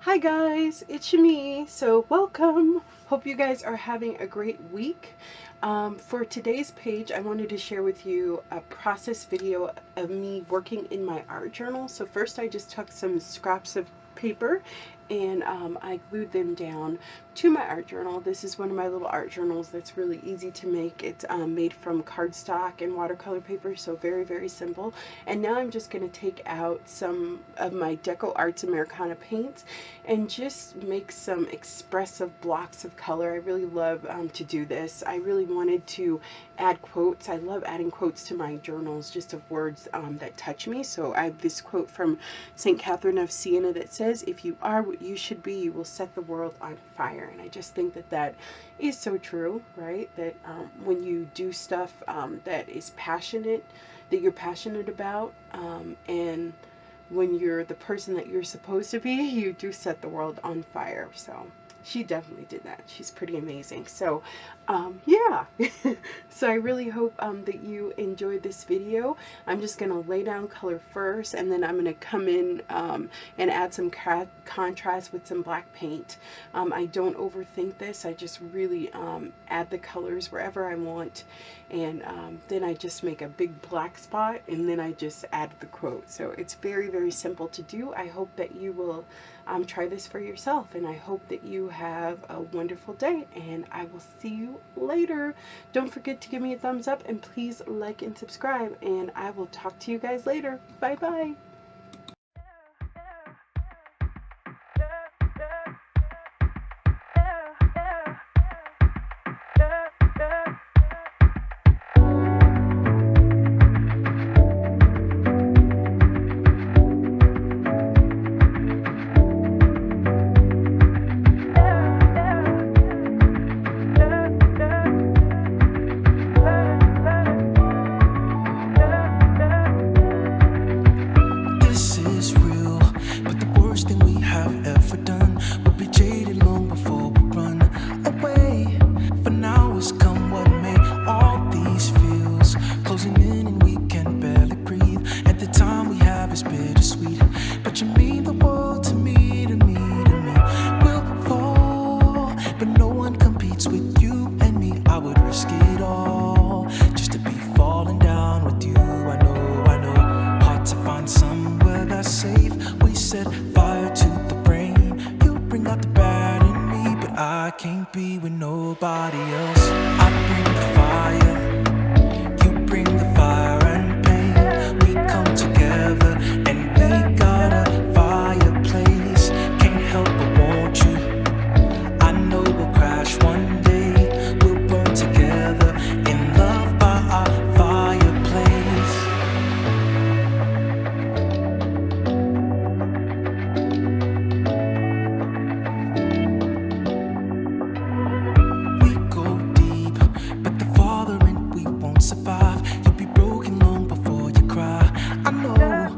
Hi guys, it's me. So welcome. Hope you guys are having a great week. For today's page, I wanted to share with you a process video of me working in my art journal. So first I just took some scraps of paper and I glued them down to my art journal. This is one of my little art journals that's really easy to make. It's made from cardstock and watercolor paper, so very, very simple. And now I'm just going to take out some of my Deco Arts Americana paints and just make some expressive blocks of color. I really love to do this. I really wanted to add quotes. I love adding quotes to my journals, just of words that touch me. So I have this quote from St. Catherine of Siena that says, "If you are what you should be, you will set the world on fire." And I just think that that is so true, right? That when you do stuff that is passionate, that you're passionate about, and when you're the person that you're supposed to be, you do set the world on fire. So she definitely did that. She's pretty amazing. So yeah. So I really hope that you enjoyed this video. I'm just going to lay down color first, and then I'm going to come in and add some contrast with some black paint. I don't overthink this. I just really add the colors wherever I want, and then I just make a big black spot, and then I just add the quote. So it's very, very simple to do. I hope that you will try this for yourself, and I hope that you have a wonderful day, and I will see you later. Don't forget to give me a thumbs up, and please like and subscribe, and I will talk to you guys later. Bye bye. I can't be with nobody else. I bring the fire, you bring the fire and pain. We come together and we got a fireplace. Can't help but want you. I know we'll crash one day. We'll burn together in love by our fireplace. Survive. You'll be broken long before you cry. I know,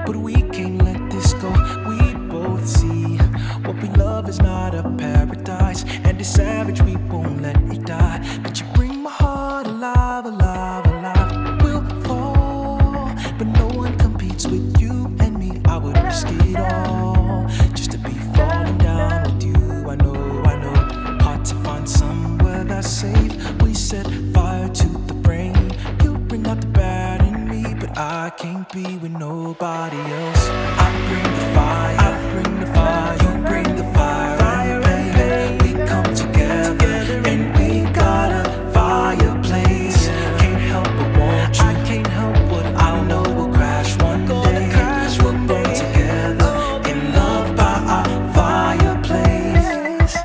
but we can't let this go. We both see what we love is not a paradise, and it's savage, we won't let it die. But you bring my heart alive, alive, alive. We'll fall, but no one competes with you and me. I would risk it all just to be falling down with you. I know, hard to find somewhere that's safe. We set fire to the brain. You bring out the bad in me, but I can't be with nobody else. I bring the fire, I bring the fire, you bring the fire, and baby, we come together and we got a fireplace. Can't help but want you. I can't help what I know we'll crash one day. We'll burn together in love by our fireplace.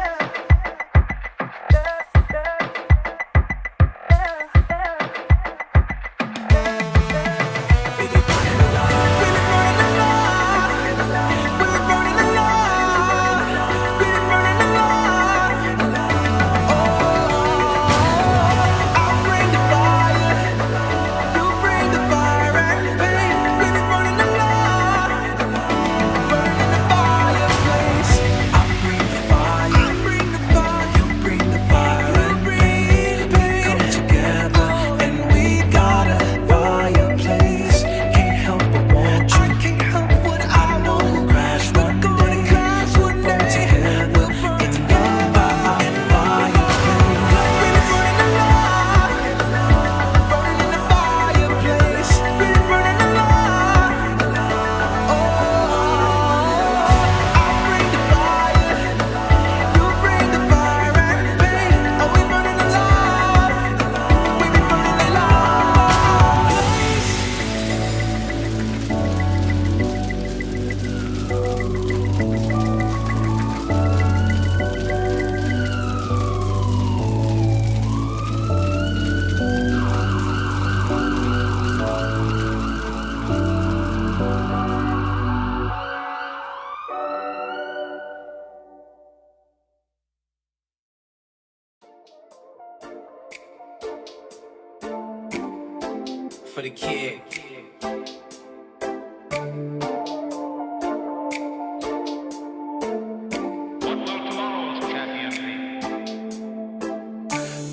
for the kid.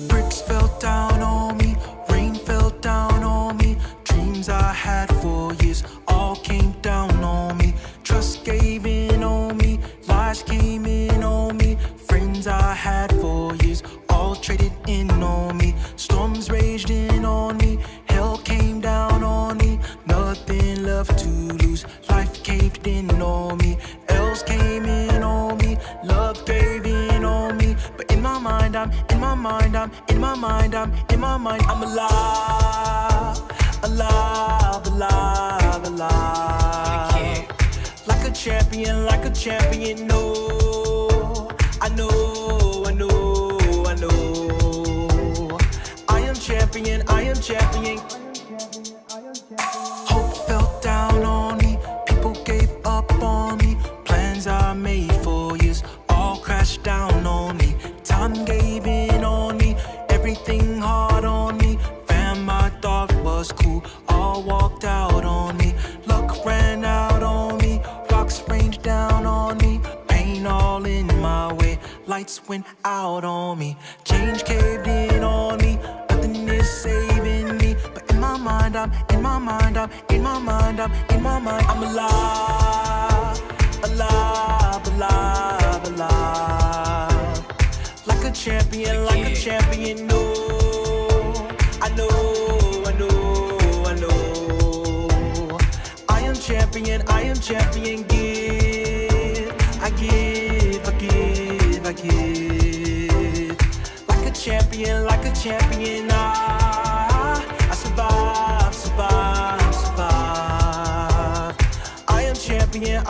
Bricks fell down on me, rain fell down on me. Dreams I had for years all came down on me. Trust gave in on me, lies came in on me. Friends I had for years all traded in on me. Storms raged in on me, hell came down on me. Nothing left to lose, life caved in on me. Else came in on me, love gave in on me. But in my mind, I'm alive, alive, alive, alive. Like a champion, no. I know, I know, I know. I am champion, I am champion. Hope fell down on me, people gave up on me. Plans I made for years all crashed down on me. Time gave in on me, everything hard on me. Fam I thought was cool, all walked out on me. Luck ran out on me, rocks rained down on me. Pain all in my way, lights went out on me. Change caved in on me, nothing is saving me. But in my mind, I'm alive, alive, alive, alive. Like a champion, no. I know, I know, I know. I am champion, give. I give, I give, I give. Like a champion, I survive, survive, survive. I am champion,